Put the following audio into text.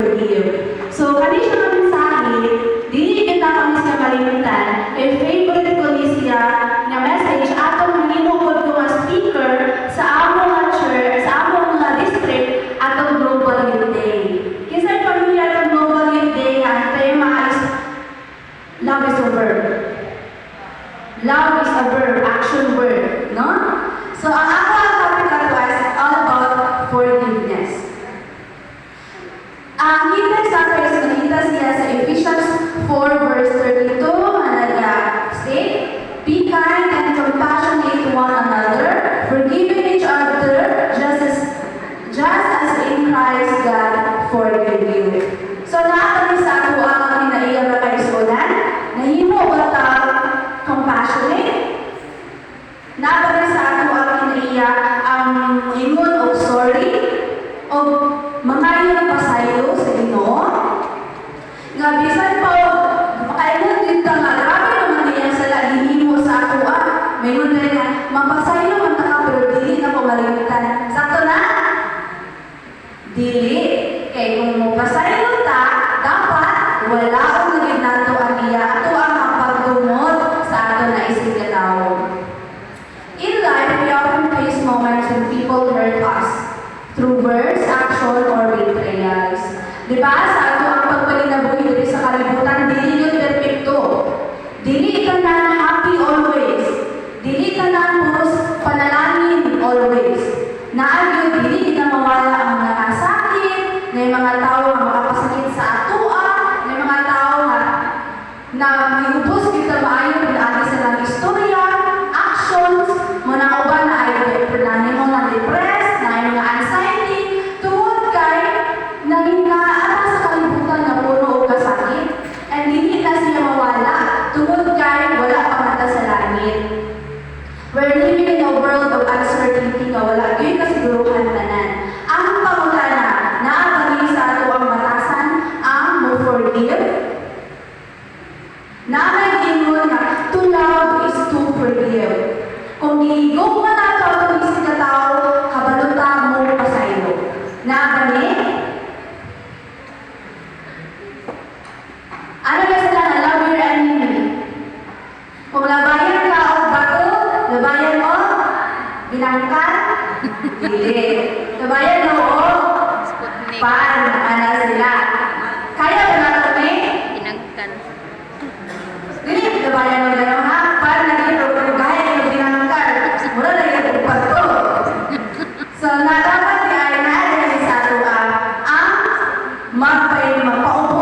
forgive. So, kani siya kami sa akin, dili kita kami siya kalimutan. Kay favorite ko ni siya na message atong hinukod ko nga speaker sa among nga church, sa among nga district, atong Global Youth Day. Kinsa pamilya ng Global Youth Day nga tema is love is a verb. Love is a verb, action word, no? So, ang ako ang topic ato is all about forgiveness. Ang kita sa is nakita siya sa Ephesians 4 verse 32 na state, be kind and compassionate to one another, forgiving each other just as in Christ God forgave you. So naatali sa ako ang kinaiya na kaisunan, nahimo ba ta compassionate? Naatali sa ako ang kinaiya ang ingon og sorry o mga iyong pasayo sa Ginoo nga bisan pa makaingon din ka nga grabe naman niya sa lagihimo sa ako may ngon din nga mapasayo man ta ka pero dili na ko malimitan sakto na dili kay kung mapasayo ta dapat wala ang naging nato ang iya ato ang mapagdumot sa ato na isig katawo. In life we often face moments when people hurt us through words, action, or betrayals. Diba? Sa ato ang pagpalinabuhi dito sa kalibutan, dili yun perfecto. Dili ka na happy always. Dili ka na puros panalangin always. Naagyo, dili ka mawala ang mga nasakit, may mga tao na makapasakit sa atua, may mga tao na miubos kita maayon pinagi sa lang istorya, actions, muna uban na ay pernani mo na depressed, na ay mga anxiety, tungod kay naging naata sa kalibutan na puno o kasakit, and hindi na siya mawala, tungod kay wala pa mata sa langit. We're living in a world of uncertainty na wala yun kasiguruhan tanan. Ang pangutana na ang sa ato ang batasan ang mo forgive, na may ingon nga, to love is to forgive. Kung iigong man nato ang isip na tao, kabaluta mo pasayo. Na gani? Ano ba sila na love your enemy? Kung labayan ka o bato, labayan mo, binangkan, dili. Labayan mo o, pan, ana sila. Kaya ba nato may? Pinagkan. Dili, labayan mo gano'n ha? Pan, naging gaya yung binangkan. Mula na yung bato. So, na dapat ay natin sa ato ang magpain, magpaupay